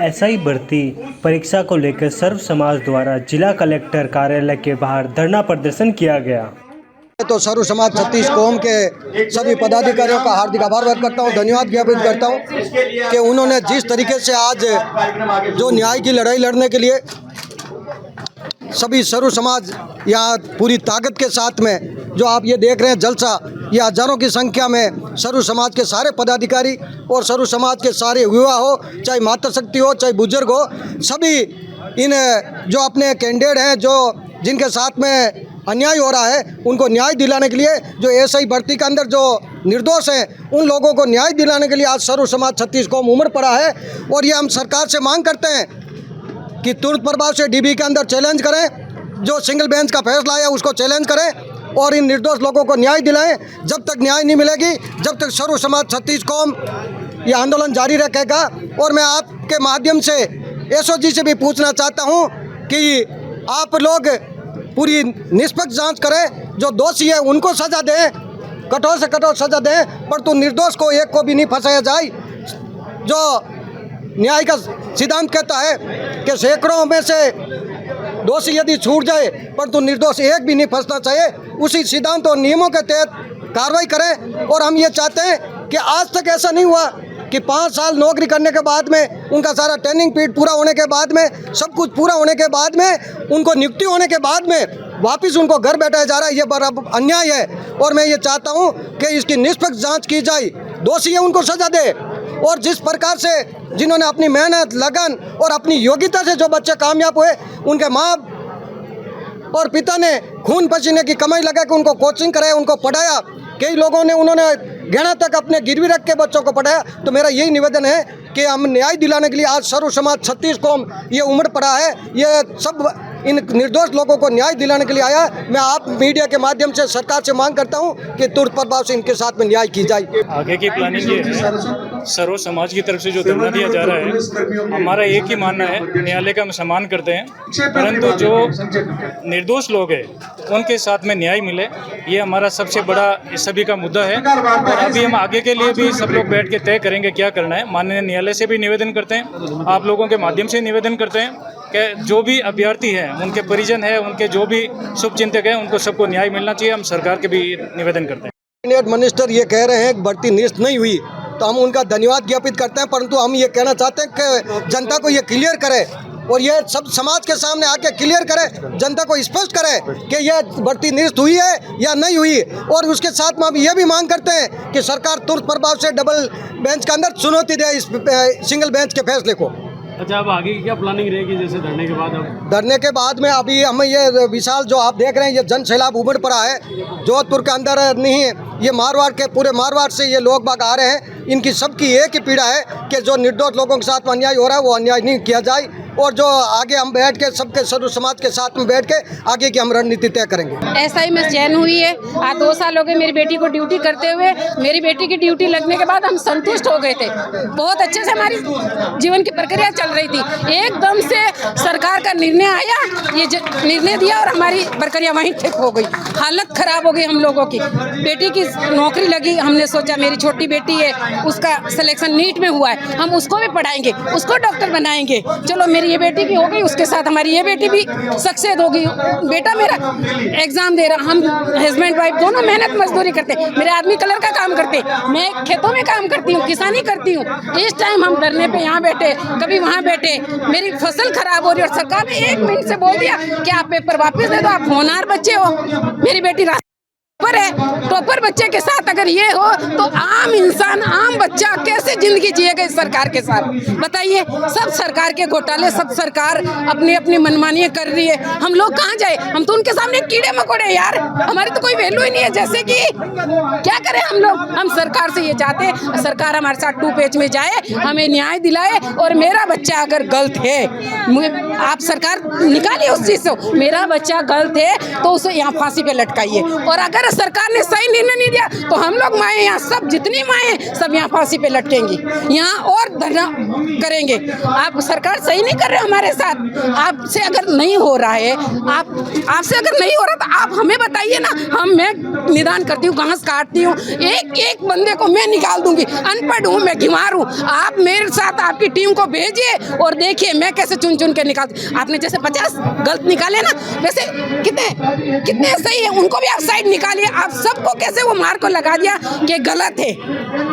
SI भर्ती परीक्षा को लेकर सर्व समाज द्वारा जिला कलेक्टर कार्यालय के बाहर धरना प्रदर्शन किया गया। तो सर्व समाज छत्तीस कौम के सभी पदाधिकारियों का हार्दिक आभार व्यक्त करता हूँ, धन्यवाद ज्ञापित करता हूँ कि उन्होंने जिस तरीके से आज जो न्याय की लड़ाई लड़ने के लिए सभी सर्व समाज यहाँ पूरी ताकत के साथ में जो आप ये देख रहे हैं जलसा, ये हजारों की संख्या में सर्व समाज के सारे पदाधिकारी और सर्व समाज के सारे युवा हो, चाहे मातृशक्ति हो, चाहे बुजुर्ग हो, सभी इन जो अपने कैंडिडेट हैं जो जिनके साथ में अन्याय हो रहा है उनको न्याय दिलाने के लिए, जो एसआई भर्ती के अंदर जो निर्दोष हैं उन लोगों को न्याय दिलाने के लिए आज सर्व समाज छत्तीस कौम उमड़ पड़ा है। और ये हम सरकार से मांग करते हैं कि तुरंत प्रभाव से डीबी के अंदर चैलेंज करें, जो सिंगल बेंच का फैसला है उसको चैलेंज करें और इन निर्दोष लोगों को न्याय दिलाएं। जब तक न्याय नहीं मिलेगी, जब तक सर्व समाज छत्तीस कौम ये आंदोलन जारी रखेगा। और मैं आपके माध्यम से एसओजी से भी पूछना चाहता हूं कि आप लोग पूरी निष्पक्ष जांच करें, जो दोषी है उनको सज़ा दें, कठोर से कठोर सज़ा दें, परंतु निर्दोष को एक को भी नहीं फंसाया जाए। जो न्याय का सिद्धांत कहता है कि सैकड़ों में से दोषी यदि छूट जाए परंतु निर्दोष एक भी नहीं फंसना चाहिए, उसी सिद्धांत और नियमों के तहत कार्रवाई करें। और हम ये चाहते हैं कि आज तक ऐसा नहीं हुआ कि 5 साल नौकरी करने के बाद में, उनका सारा ट्रेनिंग पीरियड पूरा होने के बाद में, सब कुछ पूरा होने के बाद में, उनको नियुक्ति होने के बाद में वापस उनको घर बैठाया जा रहा है, ये बड़ा अन्याय है। और मैं ये चाहता हूँ कि इसकी निष्पक्ष जाँच की जाए, दोषी है उनको सज़ा दे। और जिस प्रकार से जिन्होंने अपनी मेहनत, लगन और अपनी योग्यता से जो बच्चे कामयाब हुए, उनके माँ और पिता ने खून पसीने की कमाई लगा के उनको कोचिंग कराया, उनको पढ़ाया, कई लोगों ने उन्होंने गहना तक अपने गिरवी रख के बच्चों को पढ़ाया। तो मेरा यही निवेदन है कि हम न्याय दिलाने के लिए आज सर्व समाज छत्तीस कौम ये उमड़ पड़ा है, ये सब इन निर्दोष लोगों को न्याय दिलाने के लिए आया। मैं आप मीडिया के माध्यम से सरकार से मांग करता हूं कि तुरंत प्रभाव से इनके साथ में न्याय की जाए। आगे की प्लानिंग ये है, सर्व समाज की तरफ से जो धरना दिया जा रहा है, हमारा एक ही मानना है, न्यायालय का हम सम्मान करते हैं, परंतु जो निर्दोष लोग हैं उनके साथ में न्याय मिले, ये हमारा सबसे बड़ा सभी का मुद्दा है। और अभी हम आगे के लिए भी सब लोग बैठ के तय करेंगे क्या करना है। माननीय न्यायालय से भी निवेदन करते हैं, आप लोगों के माध्यम से निवेदन करते हैं कि जो भी अभ्यर्थी हैं, उनके परिजन हैं, उनके जो भी शुभचिंतक हैं, उनको सबको न्याय मिलना चाहिए। हम सरकार के भी निवेदन करते हैं। कैबिनेट मिनिस्टर ये कह रहे हैं भर्ती निरस्त नहीं हुई, तो हम उनका धन्यवाद ज्ञापित करते हैं, परंतु हम ये कहना चाहते हैं कि जनता को ये क्लियर करे और ये सब समाज के सामने आके क्लियर करे, जनता को स्पष्ट करे कि ये भर्ती निरस्त हुई है या नहीं हुई। और उसके साथ में हम ये भी मांग करते हैं कि सरकार तुरंत प्रभाव से डबल बेंच के अंदर चुनौती दे इस सिंगल बेंच के फैसले को। अच्छा, अब आगे की क्या प्लानिंग रहेगी? जैसे धरने के बाद, अब धरने के बाद में अभी हम ये विशाल जो आप देख रहे हैं, ये जन सैलाब उमड़ पड़ा है जोधपुर के अंदर नहीं, ये मारवाड़ के पूरे मारवाड़ से ये लोग बाग आ रहे हैं। इनकी सबकी एक ही पीड़ा है कि जो निर्दोष लोगों के साथ में अन्याय हो रहा है वो अन्याय नहीं किया जाए। और जो आगे हम बैठ के सबके सर्व समाज के साथ में बैठ के आगे की हम रणनीति तय करेंगे। एसआई में चयन हुई है। आज 2 साल हो गए मेरी बेटी को ड्यूटी करते हुए। मेरी बेटी की ड्यूटी लगने के बाद हम संतुष्ट हो गए थे, बहुत अच्छे से हमारी जीवन की प्रक्रिया चल रही थी। एकदम से सरकार का निर्णय आया, ये निर्णय दिया और हमारी प्रक्रिया वहीं ठीक हो गई। हालत खराब हो गई हम लोगों की। बेटी की नौकरी लगी, हमने सोचा मेरी छोटी बेटी है, उसका सिलेक्शन नीट में हुआ है, हम उसको भी पढ़ाएंगे, उसको डॉक्टर बनाएंगे। चलो मेरी ये बेटी की हो गई, उसके साथ हमारी ये बेटी भी सक्सेस होगी। बेटा मेरा एग्जाम दे रहा, हम हस्बैंड वाइफ दोनों मेहनत मजदूरी करते। मेरे आदमी कलर का काम करते, मैं खेतों में काम करती हूँ, किसानी करती हूँ। इस टाइम हम धरने पे यहाँ बैठे, कभी वहाँ बैठे, मेरी फसल खराब हो रही है और सरकार ने 1 मिनट से बोल दिया कि आप पेपर वापस दे दो, आप होनहार बच्चे हो। मेरी बेटी टॉपर है, टॉपर बच्चे के साथ अगर ये हो तो आम इंसान, आम बच्चा कैसे जिंदगी जिएगा इस सरकार के साथ? बताइए। सब सरकार के घोटाले, सब सरकार अपनी अपनी मनमानियां कर रही है। हम लोग कहाँ जाए? हम तो उनके सामने कीड़े मकोड़े यार, हमारी तो कोई वैल्यू ही नहीं है। जैसे कि क्या करें हम लोग? हम सरकार से ये चाहते हैं सरकार हमारे साथ 2 पेज में जाए, हमें न्याय दिलाए। और मेरा बच्चा अगर गलत है, आप सरकार निकालिए उस चीज़ से। मेरा बच्चा गलत है तो उसे यहाँ फांसी पे लटकाइए, और अगर सरकार ने सही निर्णय नहीं दिया तो हम लोग माएँ यहाँ सब जितनी माएँ सब यहाँ फांसी पे लटकेंगी, यहाँ और धरना करेंगे। आप सरकार सही नहीं कर रहे हमारे साथ। आपसे अगर नहीं हो रहा है, आपसे अगर नहीं हो रहा तो आप हमें बताइए ना। मैं निदान करती हूँ, घास काटती हूँ, एक एक बंदे को मैं निकाल दूंगी। अनपढ़ हूँ मैं, बीमार हूँ। आप मेरे साथ आपकी टीम को भेजिए और देखिए मैं कैसे चुन चुन के निकालती। आपने जैसे 50 गलत निकाले ना, वैसे कितने सही है उनको भी आप साइड निकालिए। आप सबको कैसे वो मार को लगा दिया कि गलत है।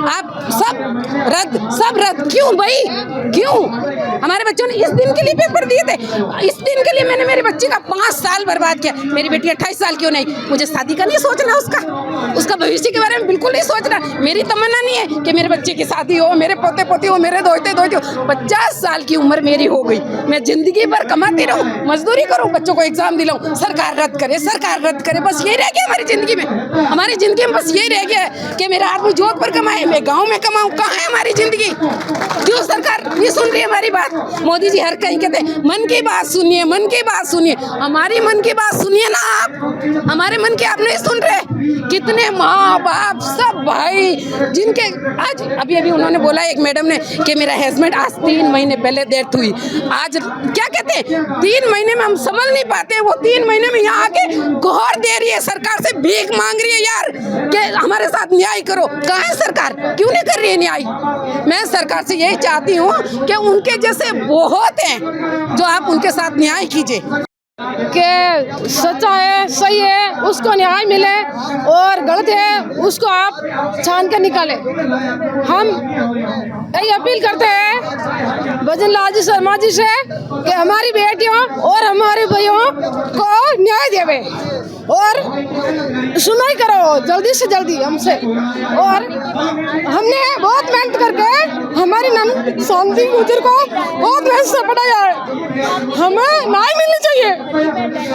आप सब रद्द क्यों भाई, क्यों? हमारे बच्चों ने इस दिन के लिए पेपर दिए थे, इस दिन के लिए मैंने मेरी बच्ची का 5 साल बर्बाद किया। मेरी बेटी 28 साल क्यों नहीं? मुझे शादी का नहीं सोचना, उसका भविष्य के बारे में बिल्कुल नहीं सोचना। मेरी तमन्ना नहीं है कि मेरे बच्चे की शादी हो, मेरे पोते पोती हो, मेरे दोते हो। 50 साल की उम्र मेरी हो गई, मैं जिंदगी भर कमाती रहूं, मजदूरी करूं, बच्चों को एग्जाम दिलाऊं। सरकार रद्द करे, बस यही रह गया हमारी जिंदगी में। हमारी जिंदगी में बस यही रह गया है कि मेरा आदमी जोधपुर कमाए, मैं गाँव में कमाऊँ। कहाँ है हमारी जिंदगी? क्यों सरकार नहीं सुन रही हमारी बात? मोदी जी हर कहीं कहते मन की बात सुनिए, मन की बात सुनिए। हमारी मन की बात सुनिए ना आप, हमारे मन की आप नहीं सुन रहे। कितने माँ बाप सब भाई जिनके आज अभी उन्होंने बोला, एक मैडम ने कि मेरा हस्बैंड आज 3 महीने पहले डेथ हुई। आज क्या कहते हैं 3 महीने में हम समझ नहीं पाते। वो 3 महीने में यहाँ आके गुहार दे रही है, सरकार से भीख मांग रही है यार कि हमारे साथ न्याय करो। कहाँ है सरकार? क्यों नहीं कर रही है न्याय? मैं सरकार से यही चाहती हूँ कि उनके जैसे बहुत हैं जो आप उनके साथ न्याय कीजिए कि सच्चा है, सही है, उसको न्याय मिले, और गलत है उसको आप छान के निकालें। हम यही अपील करते हैं भजन लाल जी शर्मा जी से कि हमारी बेटियों और हमारे भाइयों को न्याय देवे और सुनाई करो जल्दी से जल्दी हमसे। और हमने बहुत मेहनत करके हमारी नंद शांति गुजर को बहुत मेहनत से पढ़ाया है, हमें न्याय मिलनी चाहिए।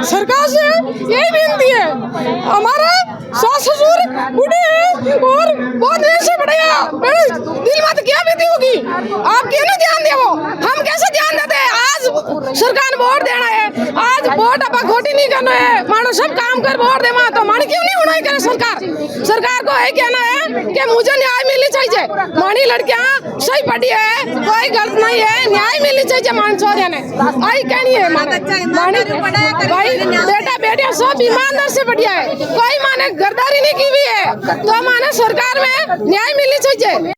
सरकार से यही विनती है। हमारा सास ससुर बूढ़े हैं और बहुत मेहनत से पढ़ाया, दिल में तो क्या बीती होगी। आप क्यों नहीं ध्यान देवो? हम कैसे ध्यान देते हैं? आज सरकार ने वोट देना है, आज वोट अपा खोटी नहीं करना है, मानो सब काम कर वोट दे तो मानी क्यों नहीं होना करे। सरकार को यही कहना है कि मुझे न्याय मिलनी चाहिए। मानी लड़कियां सही पढ़ी है, कोई गलत नहीं है, न्याय मिलनी चाहिए। मान छोड़े ने आई कहनी है मानी भाई बेटा बेटियां सब ईमानदार से बढ़िया है, कोई माने गद्दारी नहीं की हुई है। तो माने सरकार में न्याय मिलनी चाहिए।